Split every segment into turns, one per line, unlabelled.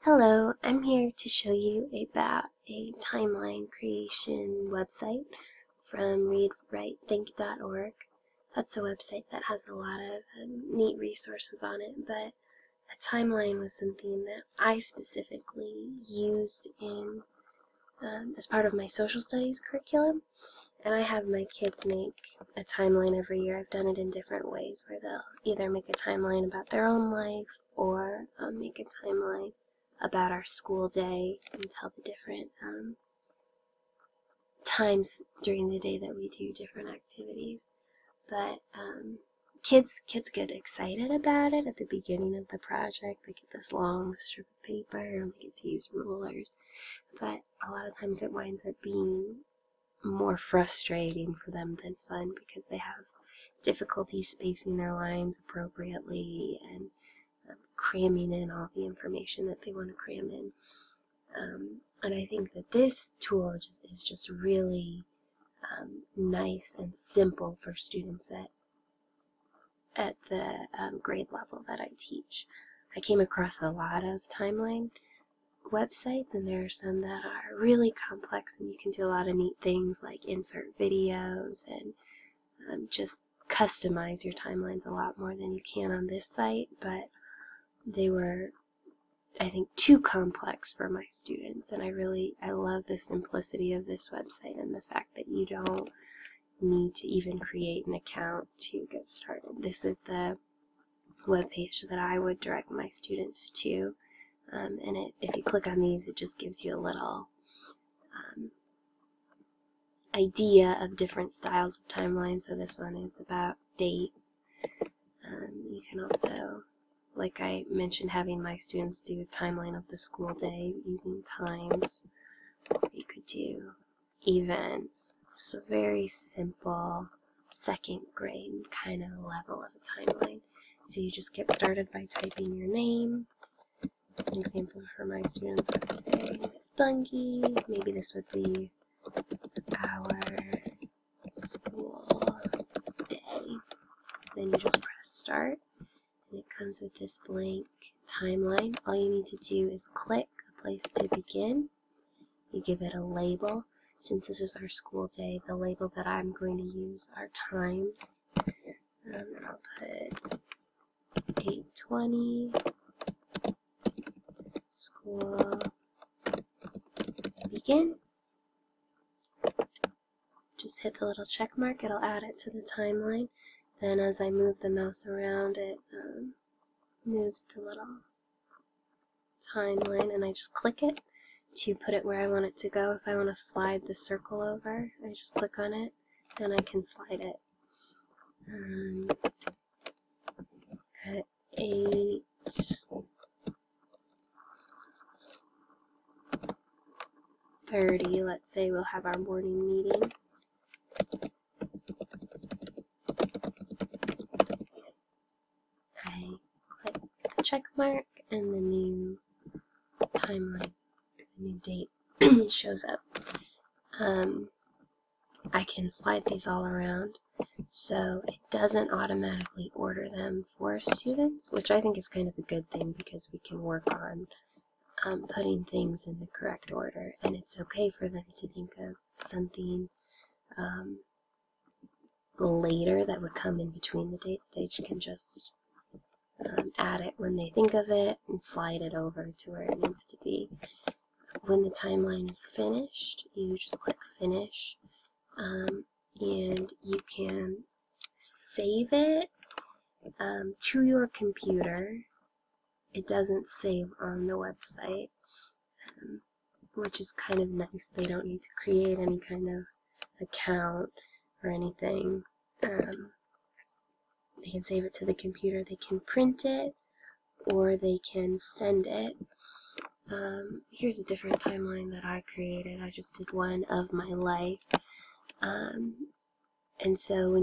Hello, I'm here to show you about a timeline creation website from readwritethink.org. That's a website that has a lot of neat resources on it, but a timeline was something that I specifically used in as part of my social studies curriculum, and I have my kids make a timeline every year. I've done it in different ways where they'll either make a timeline about their own life or make a timeline about our school day and tell the different times during the day that we do different activities. But kids get excited about it at the beginning of the project. They get this long strip of paper and they get to use rulers. But a lot of times it winds up being more frustrating for them than fun because they have difficulty spacing their lines appropriately and cramming in all the information that they want to cram in. And I think that this tool is just really nice and simple for students at the grade level that I teach. I came across a lot of timeline websites, and there are some that are really complex, and you can do a lot of neat things like insert videos and just customize your timelines a lot more than you can on this site, but they were, I think, too complex for my students, and I love the simplicity of this website and the fact that you don't need to even create an account to get started. This is the web page that I would direct my students to, and if you click on these, it just gives you a little idea of different styles of timelines. So this one is about dates. You can also, like I mentioned, having my students do a timeline of the school day using times. You could do events. So very simple second grade kind of level of a timeline. So you just get started by typing your name. As an example for my students, I would say Miss Bungie. Maybe this would be our school day. Then you just press start, and it comes with this blank timeline. All you need to do is click a place to begin. You give it a label. Since this is our school day, the label that I'm going to use are times. I'll put 8:20, school begins. Just hit the little check mark, it'll add it to the timeline. Then as I move the mouse around, it moves the little timeline, and I just click it to put it where I want it to go. If I want to slide the circle over, I just click on it and I can slide it. At 8:30, let's say we'll have our morning meeting. I click the check mark and the new timeline, the new date shows up. I can slide these all around so it doesn't automatically order them for students, which I think is kind of a good thing because we can work on putting things in the correct order, and it's okay for them to think of something later that would come in between the dates. They can just add it when they think of it and slide it over to where it needs to be. When the timeline is finished, you just click finish, and you can save it to your computer. It doesn't save on the website, which is kind of nice. They don't need to create any kind of account or anything. They can save it to the computer, they can print it, or they can send it. Here's a different timeline that I created. I just did one of my life. And so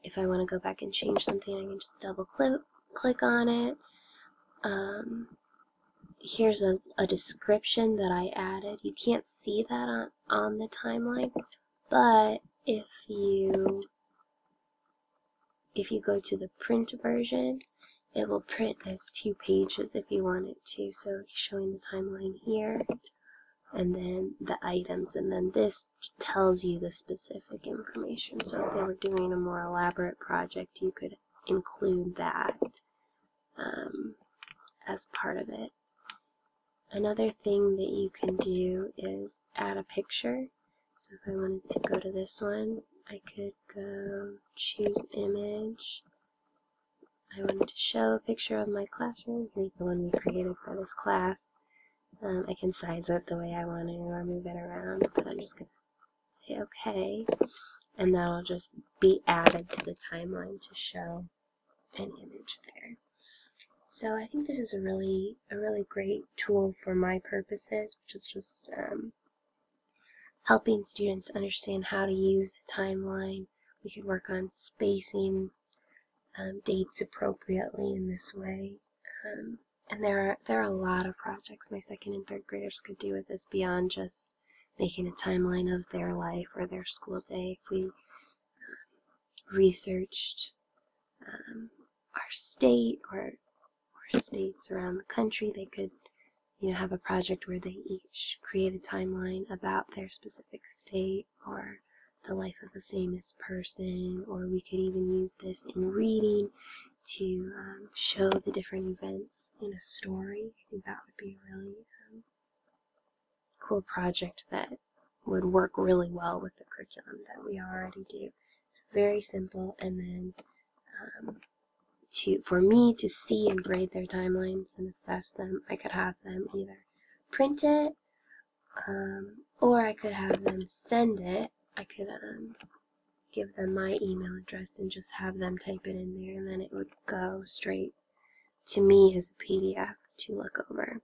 if I want to go back and change something, I can just double click on it. Here's a description that I added. You can't see that on the timeline, but if you go to the print version, it will print as 2 pages if you want it to. So showing the timeline here, and then the items, and then this tells you the specific information. So if they were doing a more elaborate project, you could include that as part of it. Another thing that you can do is add a picture. So if I wanted to go to this one, I could go choose image. I wanted to show a picture of my classroom. Here's the one we created for this class. I can size it the way I want to or move it around, but I'm just going to say OK, and that'll just be added to the timeline to show an image there. So I think this is a really great tool for my purposes, which is just helping students understand how to use the timeline. We could work on spacing dates appropriately in this way. And there are a lot of projects my second and third graders could do with this beyond just making a timeline of their life or their school day. If we researched our state or states around the country, they could have a project where they each create a timeline about their specific state or the life of a famous person, or we could even use this in reading to show the different events in a story. I think that would be a really cool project that would work really well with the curriculum that we already do. It's very simple, and then for me to see and grade their timelines and assess them, I could have them either print it, or I could have them send it. I could give them my email address and just have them type it in there, and then it would go straight to me as a PDF to look over.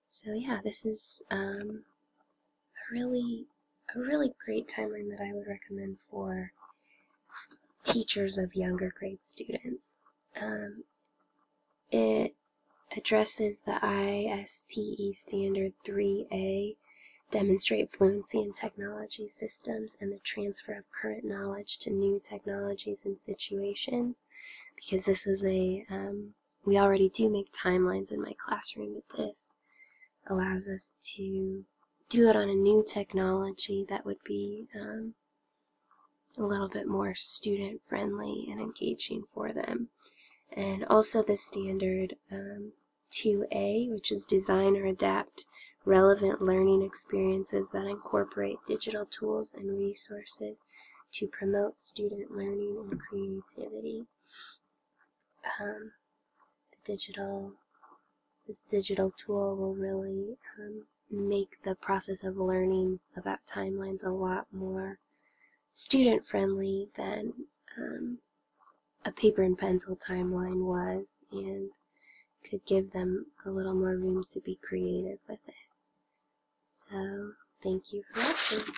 So yeah, this is a really great timeline that I would recommend for teachers of younger grade students. It addresses the ISTE Standard 3A, demonstrate fluency in technology systems and the transfer of current knowledge to new technologies and situations, because this is we already do make timelines in my classroom, but this allows us to do it on a new technology that would be a little bit more student friendly and engaging for them. And also the standard 2A, which is design or adapt relevant learning experiences that incorporate digital tools and resources to promote student learning and creativity. This digital tool will really make the process of learning about timelines a lot more student friendly than a paper and pencil timeline was, and could give them a little more room to be creative with it. So, thank you for watching.